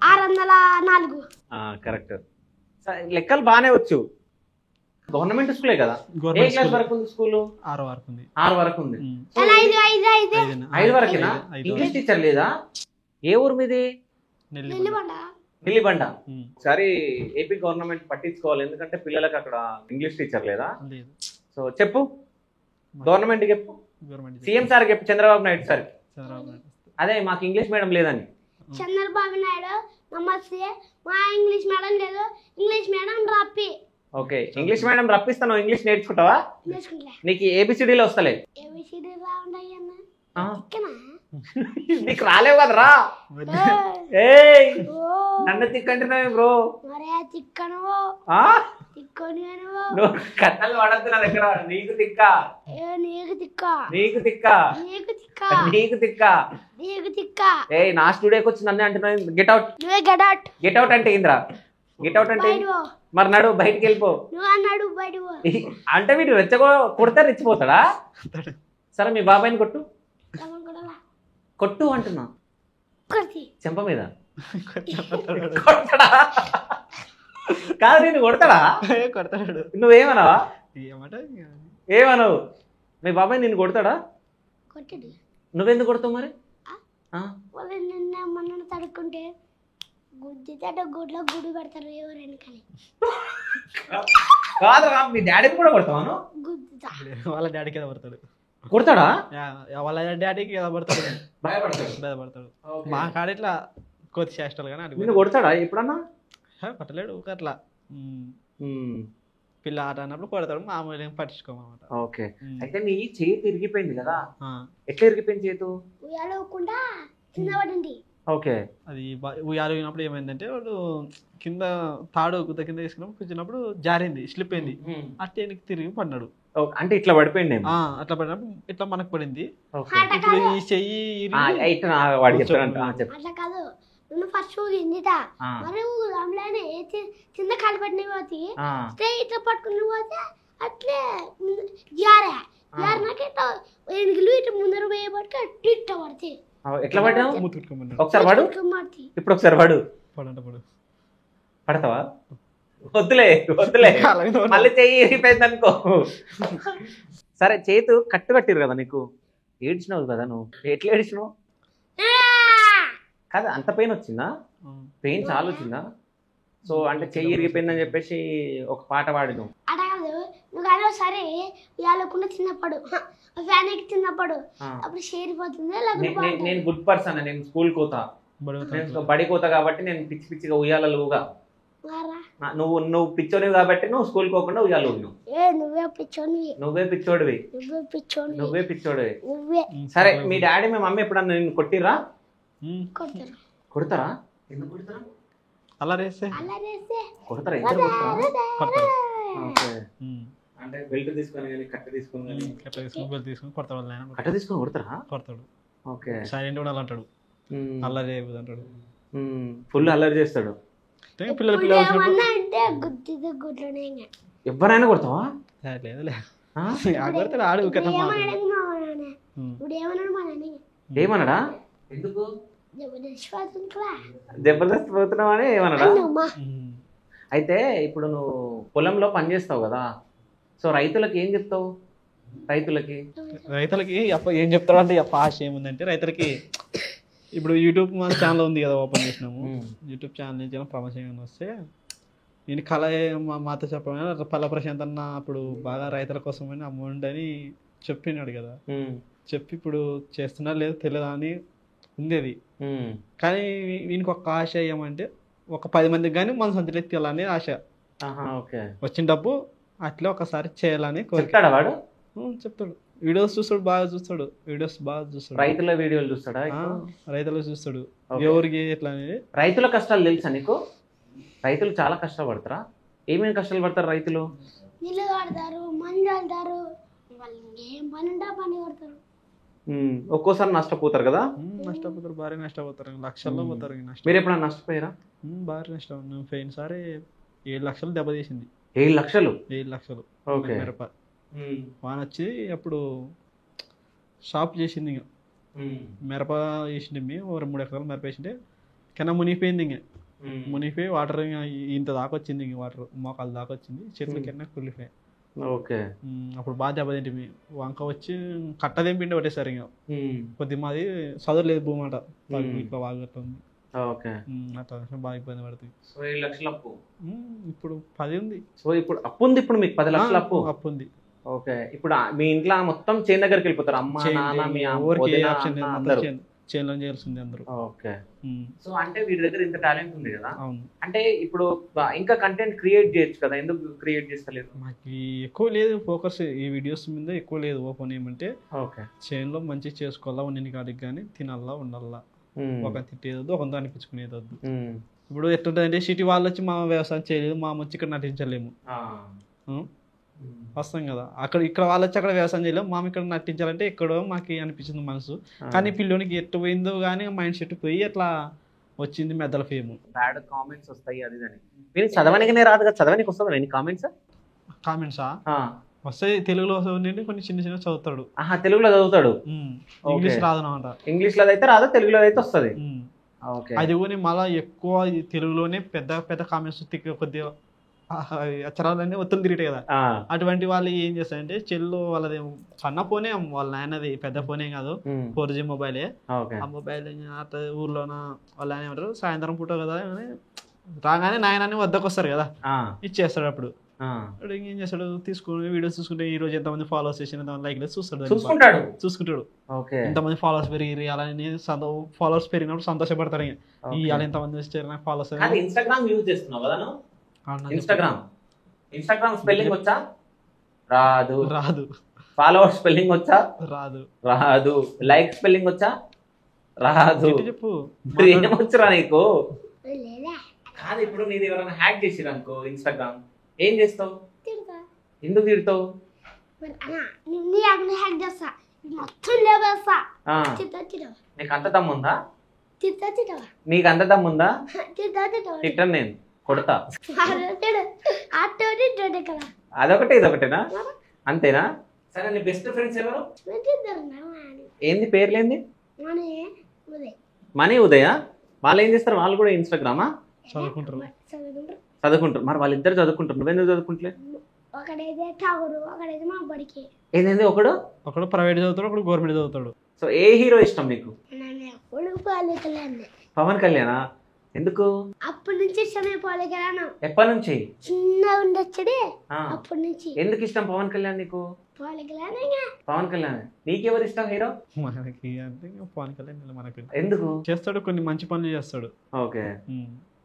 Speaker 5: 604.
Speaker 1: కరెక్ట్. లెక్కలు బాగానే వచ్చు. గవర్నమెంట్ స్కూలే కదా? ఏ క్లాస్ వరకు ఉంది స్కూల్?
Speaker 4: 6 వరకు ఉంది.
Speaker 1: 6 వరకు ఉంది.
Speaker 5: 5
Speaker 1: వరకేనా? ఇంగ్లీష్ టీచర్ లేదా? ఏ ఊరు మీది? నెల్లిబండ. సరే ఏపీ గవర్నమెంట్ పట్టించుకోవాలి, ఎందుకంటే పిల్లలకు అక్కడ ఇంగ్లీష్ టీచర్ లేదా? సో చెప్పు, గవర్నమెంట్ చెప్పు, సీఎం సార్ చెప్పు, చంద్రబాబు నాయుడు సార్. అదే మాకు ఇంగ్లీష్ మేడం లేదని.
Speaker 5: చంద్రబాబు నాయుడు నమస్తే, మా ఇంగ్లీష్ మేడం లేదు, ఇంగ్లీష్ మేడం రప్పి.
Speaker 1: ఓకే, ఇంగ్లీష్ మేడం రప్పిస్తాను. ఇంగ్లీష్ నేర్చుకుంటావా? నీకు ఏబిసిడీలో వస్తలే? నీకు రాలేవు కదరా. ఏయ్ నన్ను తిక్కంటున్నావు బ్రో. నువ్వు కట్టలు పడద్దు నా దగ్గర. నీకు తిక్క, నీకు తిక్క, నీకు తిక్క. ఏ నా స్టూడియోకి వచ్చి నన్నే అంటున్నావు. Get out. గెట్ అవుట్ అంటే ఏంద్రా? గెట్ అవుట్ అంటే మరి నడు బయటికి వెళ్ళిపో అంటే వీడు కొడితే రెచ్చిపోతాడా? సరే మీ బాబాయ్ని కొట్టు. కొట్టు అంటున్నా. చెంప మీద కొడతాడా? కాదు నేను కొడతాడా?
Speaker 4: కొడతాడు.
Speaker 1: నువ్వేమన్నావా? ఏమన్నావు? మీ బాబాయ్ నిన్ను కొడతాడా? నువ్వెందుకు కొడతావు మరి?
Speaker 5: తడుకుంటే గుడ్లో గుడి పెడతారు ఎవరైనా కానీ.
Speaker 1: కాదురా, మీ డాడీని కూడా కొడతావాను?
Speaker 4: వాళ్ళ డాడీకి ఏదో పడతాడు.
Speaker 1: కొడతాడా?
Speaker 4: వాళ్ళ డాడీకి ఏదో పడతాడు,
Speaker 1: భయపడతాడు.
Speaker 4: మా కాడ ఇట్లా కొద్ది చేష్టలు కానీ
Speaker 1: నిన్ను కొడతాడా ఎప్పుడన్నా?
Speaker 4: పట్టలేడు ఒక అట్లా పిల్ల ఆట అన్నప్పుడు కొడతాడు, మామూలు ఏం పట్టించుకోమన్నమాట.
Speaker 1: ఓకే, అయితే నీ చేతి ఇరిగిపోయింది కదా? ఎట్లా ఇరిగిపోయింది చేతు?
Speaker 5: ఉయ్యాలకుండా కింద పడింది.
Speaker 1: ఓకే,
Speaker 4: అది ఉయ్యాలు పోయినప్పుడు ఏమైందంటే వాడు కింద తాడు గుద్ద కింద తీసుకున్నప్పుడు కూర్చున్నప్పుడు జారింది, స్లిప్ అయింది. అట్టే తిరిగి పడినాడు.
Speaker 1: అంటే ఇట్లా పడిపోయింది.
Speaker 4: అట్లా పడినప్పుడు ఇట్లా మనకు పడింది. ఇప్పుడు ఈ చెయ్యి
Speaker 5: అట్లా కాదు, నువ్వు ఫస్ట్ ఊగిందిట, మరి ఊగుదాంలేనే కింద కాలు పట్టిన పోతే ఇట్లా పట్టుకుని పోతే అట్లే జారినాక ఇట్లా ఎనికిలు ఇట్లా ముందర పోయేపట్టుకు అట్టు ఇట్ట పడితే.
Speaker 1: ఎట్లా పడ్డావు? ఒకసారి పడు, ఇప్పుడు ఒకసారి పడు. పడతావా? వద్దులే మళ్ళీ చెయ్యి ఇరిగిపోయింది అనుకో. సరే చేతు కట్టు కట్టిరు కదా నీకు, ఏడ్చినావు కదా నువ్వు. ఎట్లా ఏడ్చినావు? కాదు అంత పెయిన్ వచ్చిందా? పెయిన్ చాలా వచ్చిందా? సో అంటే చెయ్యి ఇరిగిపోయిందని చెప్పేసి ఒక పాట పాడిను.
Speaker 5: అట కాదు, నువ్వు కానీ ఒకసారి ఇవ్వకుండా చిన్నప్పుడు ఫ్యాన్ ఎక్కి చిన్నప్పుడు అప్పుడు చేరిపోతుంది.
Speaker 1: నేను గుడ్ పర్సన్, నేను స్కూల్ కోతా, బడి కోతా కాబట్టి నేను పిచ్చి పిచ్చిగా ఉయ్యాలలుగా. నువ్వు పిచ్చోనివి కాబట్టి నువ్వు స్కూల్ కోకుండా ఉయ్యాలు.
Speaker 5: నువ్వే పిచ్చోనివి,
Speaker 1: నువ్వే పిచ్చోడివి. సరే మీ డాడీ మీ మమ్మీ ఎప్పుడన్నా నిన్ను కొట్టిరా? కొడతారా? ఎందుకు కొడతారా?
Speaker 4: అలా రేస్తే
Speaker 1: కొడతారా? ఇద్దరు కొడతారా? అంటే బెల్ట్ తీసుకొని కానీ కట్ట తీసుకొని కానీ
Speaker 4: ఎట్లా తీసుకుని బెల్ట్ తీసుకుని కొడతాడు వాళ్ళ ఆయన
Speaker 1: కట్ట తీసుకొని కొడతారా?
Speaker 4: కొడతాడు.
Speaker 1: ఓకే.
Speaker 4: సైలెంట్ ఉండాలంటాడు, అల్లరి చేయకూడదు అంటాడు,
Speaker 1: ఫుల్ అల్లరి చేస్తాడు.
Speaker 4: పిల్లలు
Speaker 5: ఏమన్నా అంటే గుద్దితే గుడ్లోనే ఇంకా.
Speaker 1: ఎవరైనా కొడతావా?
Speaker 4: లేదులే కొడతాడు ఆడు.
Speaker 5: ఏమన్నాడు మా నాన్న, ఇప్పుడు ఏమన్నాడు మా నాన్న,
Speaker 1: ఏమన్నాడా? ఎందుకు
Speaker 5: జబర్దస్త్
Speaker 1: జబర్దస్త్ పోతున్నావు అని ఏమన్నాడా?
Speaker 5: అమ్మా
Speaker 1: అయితే ఇప్పుడు నువ్వు పొలంలో పని చేస్తావు కదా, సో రైతులకి ఏం చెప్తావు?
Speaker 4: రైతులకి ఏం చెప్తాడు అంటే ఆశ ఏముందంటే రైతులకి ఇప్పుడు యూట్యూబ్ మన ఛానల్ ఉంది కదా, ఓపెన్ చేసినాము. యూట్యూబ్ ఛానల్ నుంచి ప్రమోషన్ వస్తే నేను కళ మాతో చెప్పమని పల్ల ప్రశాంత్ అన్న అప్పుడు బాగా రైతుల కోసమని అమౌంట్ అని చెప్పినాడు కదా, చెప్పి ఇప్పుడు చేస్తున్నా లేదు తెలియదా అని ఉంది అది. కానీ వీనికి ఒక ఆశ ఏమంటే ఒక 10 మందికి కానీ మన సొంతలో తీయాలని ఆశ. వచ్చిన డబ్బు అట్లా ఒకసారి చేయాలని
Speaker 1: చెప్తాడా వాడు?
Speaker 4: చెప్తాడు. వీడియోస్ చూస్తాడు, బాగా చూస్తాడు,
Speaker 1: రైతుల వీడియోలు చూస్తాడా?
Speaker 4: రైతులు చూస్తాడు, ఎవరికి ఎట్లా అనేది.
Speaker 1: రైతుల కష్టాలు తెలుసా నీకు? రైతులు చాలా కష్టపడతారా? ఏమేమి కష్టాలు పడతారు రైతులు?
Speaker 5: నీళ్ళు కడతారు, మందు కడతారు, వాళ్ళు ఏం పని ఉంటే పని కొడతారు.
Speaker 1: ఒక్కోసారి నష్టపోతారు కదా?
Speaker 4: నష్టపోతారు, భారీ నష్టపోతారు, లక్షల్లో పోతారు.
Speaker 1: మీరు ఎప్పుడైనా నష్టపోయారా?
Speaker 4: భారీ నష్టం. పోయిన సారి 7 లక్షలు దెబ్బతీసింది.
Speaker 1: 7 లక్షలు?
Speaker 4: 7 లక్షలు మిరప. వాన వచ్చి అప్పుడు షాప్ చేసింది. ఇంకా మిరప వేసింది, మేము 3 ఎకరాలు మిరప వేసింటే కింద మునిగిపోయింది. ఇంకా మునిగిపోయి వాటర్ ఇంత దాకా వచ్చింది, ఇంక వాటర్ మోకాలు దాకా వచ్చింది, చెట్లు కింద కుళ్ళిపోయాయి.
Speaker 1: ఓకే.
Speaker 4: అప్పుడు బాగా దెబ్బతింటి. వంక వచ్చి కట్టదేం పిండి పట్టేసారు. ఇంకా కొద్ది మాది చదువులేదు భూమి అట, ఇట్లా బాగా అట్లా ఉంది. అట్లా బాగా ఇబ్బంది పడుతుంది.
Speaker 1: 7 లక్షల అప్పు
Speaker 4: ఇప్పుడు 10 ఉంది.
Speaker 1: సో ఇప్పుడు అప్పు ఉంది, ఇప్పుడు మీకు 10 లక్షల అప్పు
Speaker 4: ఉంది.
Speaker 1: ఓకే. ఇప్పుడు మీ ఇంట్లో మొత్తం చేను దగ్గరికి వెళ్ళిపోతారు, అమ్మ నాన్న మీ
Speaker 4: చేనులో చేయాల్సింది అందరూ.
Speaker 1: ఓకే. సో అంటే వీడి దగ్గర ఇంత టాలెంట్ ఉంది కదా, అంటే ఇప్పుడు ఇంకా కంటెంట్ క్రియేట్ చేయొచ్చు కదా, ఎందుకు క్రియేట్ చేస్తలేదు?
Speaker 4: మాకు ఎక్కువ లేదు ఫోకస్ ఈ వీడియోస్ మీద, ఎక్కువ లేదు ఓపెన్. ఏమంటే చేనులో మంచిగా చేసుకోవాలా, ఉండిన కాడికి కానీ తినాలా ఉండాలా, ఒక తిట్టేదొద్దు, ఒక అనిపించుకునేది వద్దు. ఇప్పుడు ఎట్లుంటుందంటే సిటీ వాళ్ళు వచ్చి మా వ్యవసాయం చేయలేదు, మా వచ్చి ఇక్కడ నటించలేము, వస్తాం కదా. ఇక్కడ వాళ్ళు వచ్చి అక్కడ వ్యవసాయం చేయలేము, మా ఇక్కడ నటించాలంటే ఎక్కడో మాకు అనిపించింది మనసు. కానీ పిల్లోనికి ఎట్టు పోయిందో కానీ మైండ్ సెట్ పోయి అట్లా వచ్చింది మెద్దల ఫేమ్.
Speaker 1: బ్యాడ్ కామెంట్స్ వస్తాయి అది అని. మీరు చదవనికనే రాదు కదా, చదవనికి వస్తుందా ఎన్ని
Speaker 4: కామెంట్సా? వస్తాయి, తెలుగులో నుండి కొన్ని చిన్న చిన్న చదువుతాడు.
Speaker 1: తెలుగులో చదువుతాడు,
Speaker 4: ఇంగ్లీష్ రాదనమాట.
Speaker 1: ఇంగ్లీష్ లో అయితే రాదు, తెలుగులో అయితే వస్తుంది.
Speaker 4: అది కూడా మళ్ళీ ఎక్కువ తెలుగులోనే పెద్ద పెద్ద కామెంట్స్ కొద్దిగా అక్షరాలన్నీ ఒత్తులు తిరిగాయి కదా, అటువంటి వాళ్ళు ఏం చేస్తారంటే చెల్లు వాళ్ళది సన్న ఫోనే, వాళ్ళ నాయనది పెద్ద ఫోనే కాదు, 4G మొబైలే. ఆ మొబైల్ అట్లా ఊర్లోన వాళ్ళ ఆయన ఏమంటారు, సాయంత్రం పూట కదా రాగానే నాయనాన్ని వద్దకు వస్తారు కదా, ఇచ్చేస్తాడు. అప్పుడు ఏం చేస్తాడు, తీసుకుని వీడియోస్ చూసుకుంటే ఈ రోజు ఎంతమంది ఫాలోవర్స్ చేసిన ఎంతమంది లైక్ చూసుకుంటాడు. ఎంతమంది ఫాలోవర్స్ పెరిగి అలానే ఫాలోవర్స్ పెరిగినప్పుడు సంతోషపడతాడు. ఇవాళ ఎంతమంది వచ్చారు ఫాలోవర్స్.
Speaker 1: ఇన్స్టాగ్రామ్ యూజ్ చేస్తున్నావు కదా నువ్వు? ఇన్స్టాగ్రామ్ స్పెల్లింగ్ వచ్చా? రాదు. ఫాలోవర్స్ స్పెల్లింగ్ వచ్చా? రాదు. లైక్ స్పెల్లింగ్ వచ్చా? రాదు.
Speaker 4: చెప్పు
Speaker 1: ఏమొచ్చురా నీకు? కాదు, ఇప్పుడు నీది ఎవరైనా హ్యాక్ చేసిరు అనుకో ఇన్స్టాగ్రామ్, ఏం చేస్తావు? ఎందుకు తిడతావు? నీకు అంత దమ్ముందా? తిట్టను నేను, కొడతా. అదొకటి ఇదొకటేనా? అంతేనా? సరే, నీ బెస్ట్ ఫ్రెండ్స్ ఎవరు? ఏంది పేర్లేంది? మనీ ఉదయ. వాళ్ళు ఏం చేస్తారు? వాళ్ళు కూడా ఇన్స్టాగ్రామా? చదువుకుంటారు. మరి వాళ్ళిద్దరు చదువుకుంటారు, నువ్వెందుకు చదువుకుంటలే? ఏంది ఒకడు
Speaker 4: ప్రైవేట్ చదువుతాడు, ఒకడు గవర్నమెంట్ చదువుతాడు.
Speaker 1: సో ఏ హీరో ఇష్టం నీకు? పవన్ కళ్యాణా? ఎందుకు?
Speaker 5: అప్పటి నుంచి ఇష్టమే పవన్ కళ్యాణ్.
Speaker 1: ఎప్పటి నుంచి?
Speaker 5: చిన్నగా ఉండొచ్చడే అప్పటి నుంచి.
Speaker 1: ఎందుకు ఇష్టం పవన్ కళ్యాణ్ నీకు? పవన్ కళ్యాణ్. నీకెవరు ఇష్టం హీరో?
Speaker 4: మనకి అంటే పవన్ కళ్యాణ్. మనకి
Speaker 1: ఎందుకు?
Speaker 4: చేస్తాడు, కొన్ని మంచి పనులు చేస్తాడు.
Speaker 1: ఓకే.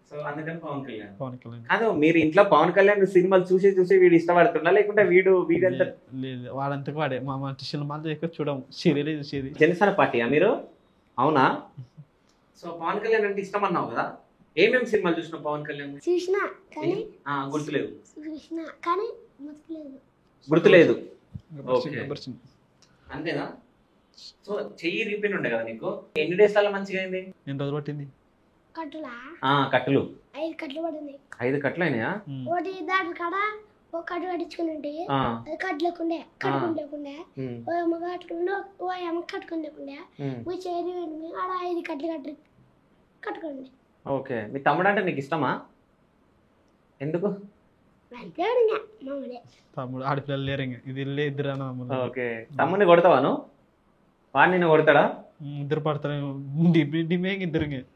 Speaker 1: సో అందుకని పవన్ కళ్యాణ్. కాదు, మీరు ఇంట్లో పవన్ కళ్యాణ్ సినిమాలు చూసి వీడు ఇష్టపడుతున్నా, లేకుంటే వీడంతా?
Speaker 4: లేదు, వాడంతకు వాడే. మా సినిమాలు ఎక్కువ చూడము, సీరియల్ చూసేది.
Speaker 1: జనసేన పార్టీయా మీరు? అవునా? సో పవన్ కళ్యాణ్ అంటే ఇష్టం అన్నావు కదా, ఏమేమి సినిమాలు చూసినావు పవన్ కళ్యాణ్?
Speaker 5: చూసినా కానీ
Speaker 1: గుర్తులేవు.
Speaker 5: చూసినా కానీ గుర్తులేదు.
Speaker 1: గుర్తులేదు.
Speaker 4: గబ్బర్ సింగ్.
Speaker 1: అంతేనా? సో చెయ్యి రిపేర్ ఉండే కదా నీకు, ఎన్ని డేస్ అలా మంచిగా అయింది?
Speaker 4: ఎన్ని రోజులు పట్టింది?
Speaker 5: కట్టులా
Speaker 1: కట్టులు
Speaker 5: 5 కట్లు పడింది.
Speaker 1: 5 కట్లు అయినాయా?
Speaker 5: ఒకటి దాంట్లో కాడ ఒక కట్టు కట్టించుకుని ఉంటే అది కట్టలేకుండే కట్టుకుంటే ఓ అమ్మ కట్టుకుంటే ఓ అమ్మ కట్టుకుంటే మీ చేరి ఆడ 5 కట్లు కట్టుకోండి.
Speaker 1: ఓకే. మీ తమ్ముడు అంటే నీకు ఇష్టమా? ఎందుకు?
Speaker 4: తమ్ముడు ఆడపిల్లలు లేరు, ఇంకా ఇది ఇల్లే ఇద్దరు అన్న.
Speaker 1: ఓకే. తమ్ముడిని కొడతావాను? వాడు నిన్ను కొడతాడా?
Speaker 4: ఇద్దరు పడతారు,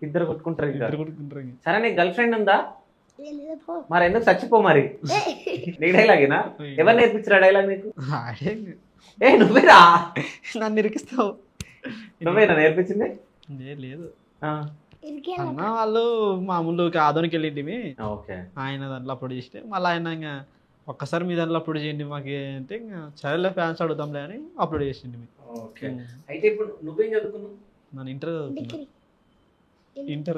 Speaker 1: ఇద్దరు కొట్టుకుంటారు.
Speaker 4: ఇద్దరు కొట్టుకుంటారు.
Speaker 1: సరే నీకు గర్ల్ ఫ్రెండ్ ఉందా? మరి ఎందుకు చచ్చిపో మరి. నీ డైలాగేనా? ఎవరు నేర్పించారు డైలాగ్ నీకు? నువ్వేరా?
Speaker 4: నన్ను ఇరికిస్తావు.
Speaker 1: నువ్వేనా నేర్పించింది?
Speaker 4: లేదు
Speaker 5: అన్న
Speaker 4: వాళ్ళు మామూలు ఆదోనికి వెళ్ళింటివి.
Speaker 1: ఓకే.
Speaker 4: ఆయన దాంట్లో అప్పుడు చేస్తే మళ్ళీ ఆయన ఇంకా ఒక్కసారి మీ దాంట్లో అప్లోడ్ చేయండి మాకు అంటే ఇంకా సరేలే ఫ్యాన్స్ అడుగుతాంలే అని అప్లోడ్ చేసింది.
Speaker 1: ఓకే. అయితే ఇప్పుడు నువ్వేం చదువుకున్నావు?
Speaker 4: నేను ఇంటర్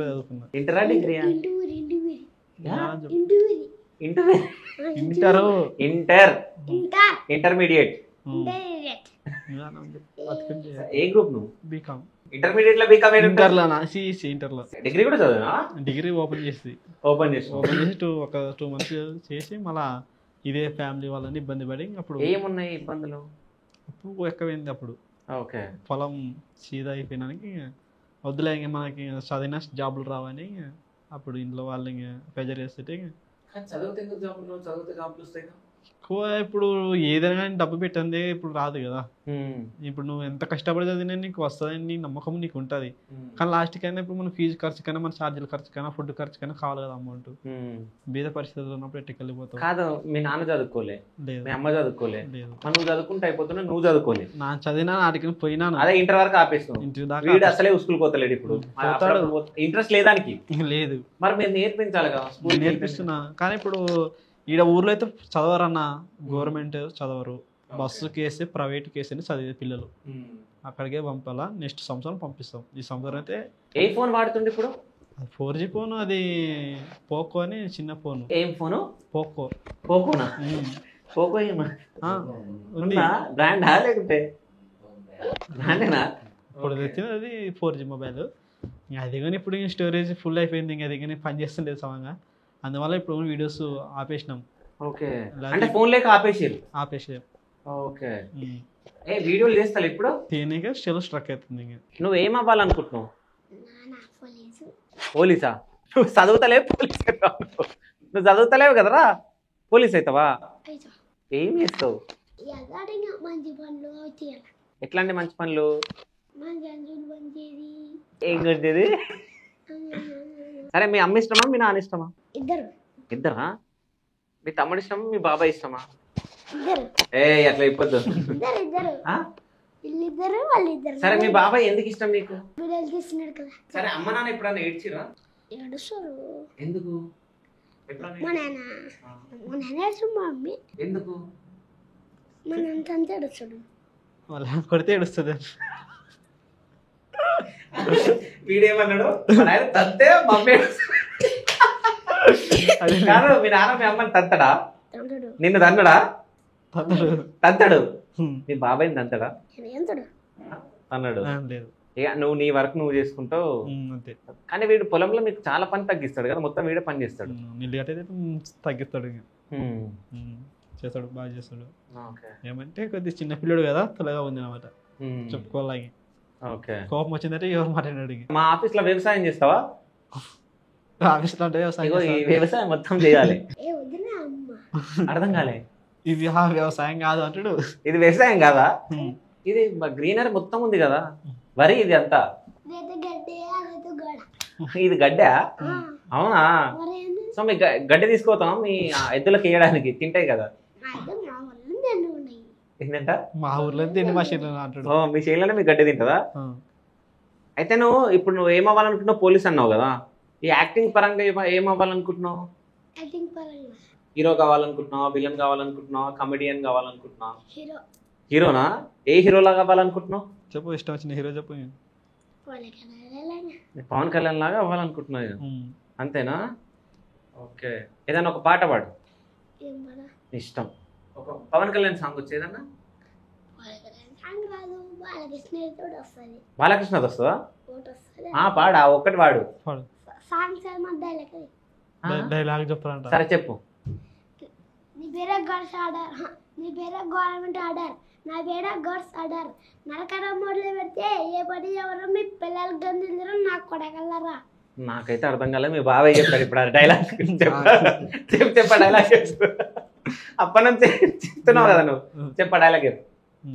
Speaker 4: చదువుకున్నా.
Speaker 1: ఇంటరా డిగ్రీయా? ఇంటర్మీడియట్. ఏ గ్రూప్ నువ్వు?
Speaker 4: బీకామ్.
Speaker 1: ఇంటర్మీడియట్ లో బీకామ్.
Speaker 4: ఇంటర్లో సిఈసి ఇంటర్లో.
Speaker 1: డిగ్రీ కూడా చదివా?
Speaker 4: డిగ్రీ ఓపెన్ చేసి ఒక 2 months చేసి మళ్ళా ఇదే ఫ్యామిలీ వాళ్ళని ఇబ్బంది పడి అప్పుడు
Speaker 1: ఏమున్నాయి ఇబ్బందులు?
Speaker 4: అప్పుడు ఎక్కువైంది. అప్పుడు
Speaker 1: ఓకే.
Speaker 4: పొలం సీదా అయిపోయినానికి వద్దులే ఇంకా మనకి చదివిన జాబులు రావని అప్పుడు ఇంట్లో వాళ్ళు ఇంకా ప్రెజర్ చేస్తుంటే ఎక్కువ ఇప్పుడు ఏదైనా కానీ డబ్బు పెట్టండి ఇప్పుడు రాదు కదా. ఇప్పుడు నువ్వు ఎంత కష్టపడి చదివినా నీకు వస్తుందని నమ్మకం నీకు ఉంటుంది. కానీ లాస్ట్ కైనా ఇప్పుడు మన ఫీజు ఖర్చు కైనా మన ఛార్జీల ఖర్చు కైనా ఫుడ్ ఖర్చు కైనా కావాలి కదా అమౌంట్. బీద పరిస్థితుల్లో ఉన్నప్పుడు ఎట్టుకెళ్ళిపోతావు.
Speaker 1: కాదు, మీ నాన్న చదువుకోలే,
Speaker 4: లేదు,
Speaker 1: మీ అమ్మ చదువుకోలే,
Speaker 4: లేదు.
Speaker 1: నువ్వు చదువుకుంటే అయిపోతున్నా, నువ్వు చదువుకోలే.
Speaker 4: నా చదివినా నాటికి పోయినా
Speaker 1: అదే ఇంటర్ వరకు ఆపేస్తావు. వీడు అసలే స్కూల్ పోతలేడు ఇప్పుడు. ఇంట్రెస్ట్ లేదానికి
Speaker 4: లేదు.
Speaker 1: మరి మీరు నేర్పించాలి కదా. స్కూల్
Speaker 4: నేర్పిస్తున్నా కానీ ఇప్పుడు ఈడ ఊర్లో అయితే చదవరన్న, గవర్నమెంట్ చదవరు. బస్సు కేసే ప్రైవేట్ కేసు అని చదివే పిల్లలు అక్కడికే పంపాలా. నెక్స్ట్ సంవత్సరం పంపిస్తాం. ఈ సంవత్సరం అయితే.
Speaker 1: ఏ ఫోన్ వాడుతుండే ఇప్పుడు?
Speaker 4: 4G ఫోన్, అది పోకో అని చిన్న ఫోన్.
Speaker 1: ఏం ఫోను?
Speaker 4: పోకో.
Speaker 1: పోకోనా? పోకో బ్రాండా లేకుంటే బ్రాండేనా?
Speaker 4: ఇప్పుడు తెచ్చినది అది 4G మొబైల్. అది కానీ ఇప్పుడు స్టోరేజ్ ఫుల్ అయిపోయింది. ఇంకా అది కానీ పని చేస్తుండేది సమంగా. అందువల్ల ఇప్పుడు వీడియోస్ ఆపేసినాం.
Speaker 1: ఓకే. అంటే ఫోన్ లేక ఆపేసాం. ఓకే. వీడియోలు చేస్తా ఇప్పుడు
Speaker 4: దీనిగా సెల్ స్ట్రక్ అవుతుంది.
Speaker 1: నువ్వు ఏం అవ్వాలనుకుంటున్నావు? పోలీసా? నువ్వు చదువుతలేవు, పోలీస్ అవుతావు. నువ్వు చదువుతలేవు కదరా, పోలీస్ అవుతావా? ఏం చేస్తావు? ఎట్లాంటి మంచి పనులు? ఏం కొట్టేది? సరే, మీ అమ్మ ఇష్టమా మీ నాన్న ఇష్టమా? ఇద్దరా? మీ తమ్ముడు ఇష్టమా మీ బాబాయ్ ఇష్టమా? అట్లా అయిపోద్దు. సరే, మీ బాబాయ్ ఎందుకు ఇష్టం నీకు? సరే, అమ్మ నాన్న ఎప్పుడన్నా ఏడ్చిరా? ఎందుకు? ఎందుకు?
Speaker 4: కొడితే ఏడుస్తుంది.
Speaker 1: వీడేమన్నాడు? తంతే మమ్మీ. కాదు, మీ నాన్న మీ అమ్మని తంతడా? నిన్ను తన్నడా? తంతడు. మీ బాబాయ్ని తంతడా? అన్నాడు. నువ్వు నీ వర్క్ నువ్వు చేసుకుంటావు. కానీ వీడు పొలంలో మీకు చాలా పని తగ్గిస్తాడు కదా, మొత్తం వీడే పని చేస్తాడు.
Speaker 4: తగ్గిస్తాడు, చేస్తాడు, బాగా చేస్తాడు. ఏమంటే కొద్ది చిన్న పిల్లడు కదా, త్వరగా ఉంది అనమాట చెప్పుకోవాలి. కోపం వచ్చిందంటే ఎవరు మాట్లాడాడు.
Speaker 1: మా ఆఫీస్ లో వ్యవసాయం చేస్తావా?
Speaker 4: ఆఫీస్ లో అంటే
Speaker 1: వ్యవసాయం మొత్తం చేయాలి. అర్థం కాలే.
Speaker 4: ఇది వ్యవసాయం కాదు అంటాడు.
Speaker 1: ఇది వ్యవసాయం కాదా? ఇది గ్రీనరీ మొత్తం ఉంది కదా, వరి ఇది అంతా. ఇది గడ్డా? అవునా? సో మీ గడ్డి తీసుకోతాం మీ ఎద్దులకు వేయడానికి, తింటాయి కదా. ఏంటంట?
Speaker 4: మా ఊర్లో తిండి మా చేనులో అంటాడు.
Speaker 1: మీ చేనులోనే మీ గడ్డి తింటదా? అయితే ఇప్పుడు నువ్వు ఏం అవ్వాలనుకుంటున్నావు? పోలీస్ అన్నావు కదా, ఈ యాక్టింగ్ పరంగా ఏం అవ్వాలనుకుంటున్నావు? హీరో కావాలనుకుంటున్నావా, విలన్ కావాలనుకుంటున్నావా, కమెడియన్ కావాలనుకుంటున్నావా? హీరోనా? ఏ హీరోలా కావాలనుకుంటున్నావు?
Speaker 4: చెప్పు, ఇష్టం వచ్చిన హీరో చెప్పు.
Speaker 1: పవన్ కళ్యాణ్ లాగా అవ్వాలనుకుంటున్నావు, అంతేనా? ఓకే. ఏదైనా ఒక పాట పాడు, ఇష్టం. ఒక పవన్ కళ్యాణ్ సాంగ్ వచ్చేదన్నా?
Speaker 5: సాంగ్ రాదు, బాలకృష్ణతో వస్తుంది.
Speaker 1: బాలకృష్ణది వస్తుందా?
Speaker 5: ఒకటి వస్తుంది.
Speaker 1: పాడు, ఆ ఒక్కటి వాడు.
Speaker 5: సాంగ్స్ మధ్య
Speaker 4: డైలాగ్ చెప్పాలంట.
Speaker 1: సరే చెప్పు.
Speaker 5: నీ పేరే గర్ల్స్ ఆర్డర్, నీ పేరే గవర్నమెంట్ ఆర్డర్, నా పేరే గర్ల్స్ ఆర్డర్, నరకడం మొదలు పెడితే ఏ పని ఎవరు మీ పిల్లలు గంజులు నాకు కొడగలరా.
Speaker 1: నాకైతే అర్థం కాలేదు, మీ బాబాయ్ చెప్పాడు ఇప్పుడు ఆ డైలాగ్. చెప్పా డైలాగ్ అప్పటి నుంచి చెప్తున్నావు కదా నువ్వు. చెప్పా డైలాగ్ చెప్పు.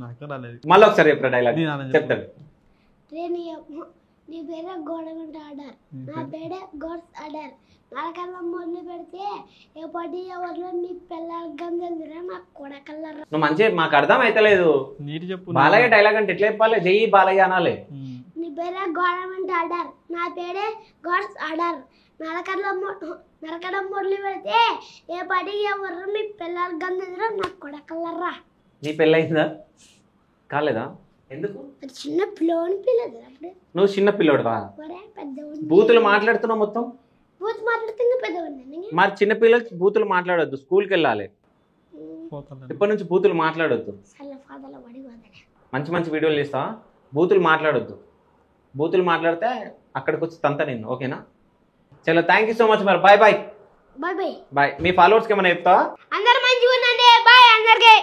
Speaker 4: నాకు రాలేదు.
Speaker 1: మళ్ళీ ఒకసారి చెప్పరా డైలాగ్. చెప్తాడు.
Speaker 5: నీ పేరే గవర్నమెంట్ ఆర్డర్, నా పేరే గర్ల్స్ ఆర్డర్, నరకడం మొదలు పెడితే ఏ పని ఎవరు మీ పిల్లలు గంజులు నాకు కొడగలరా.
Speaker 1: నువ్వు మంచిగా మాకు అర్థం అయితలేదు.
Speaker 4: నీటి చెప్పు.
Speaker 1: బాలయ్య డైలాగ్ అంటే ఎట్లా చెప్పాలి? జై బాలయ్య అనాలి.
Speaker 5: నీ పేరే గవర్నమెంట్ ఆర్డర్, నా పేరే గర్ల్స్ ఆర్డర్, నరకడం మొదలు పెడితే ఏ పని ఎవరు మీ పిల్లలు గంజులు నాకు కొడగలరా.
Speaker 1: నీ పెళ్ళయిందా? కాలేదా? ఎందుకు?
Speaker 5: చిన్న పిల్లోని పిల్లలు అప్పుడు.
Speaker 1: నువ్వు చిన్న పిల్లోడువా?
Speaker 5: పెద్ద
Speaker 1: బూతులు మాట్లాడుతున్నావు మొత్తం.
Speaker 5: బూత్ మాట్లాడుతుంది పెద్ద ఉంది.
Speaker 1: మరి చిన్న పిల్లలకి బూతులు మాట్లాడొద్దు, స్కూల్కి వెళ్ళాలి. ఇప్పటి నుంచి బూతులు మాట్లాడొద్దు. మంచి మంచి వీడియోలు తీస్తావా? బూతులు మాట్లాడొద్దు. బూతులు మాట్లాడితే అక్కడికి వచ్చి తంత నిన్ను. ఓకేనా? చలో, థ్యాంక్ యూ సో మచ్. మరి bye bye.
Speaker 5: Bye bye.
Speaker 1: Bye. మీ ఫాలోవర్స్కి ఏమైనా చెప్తావా?
Speaker 5: అందరు మంచిగా ఉండండి. బాయ్ అందరికీ.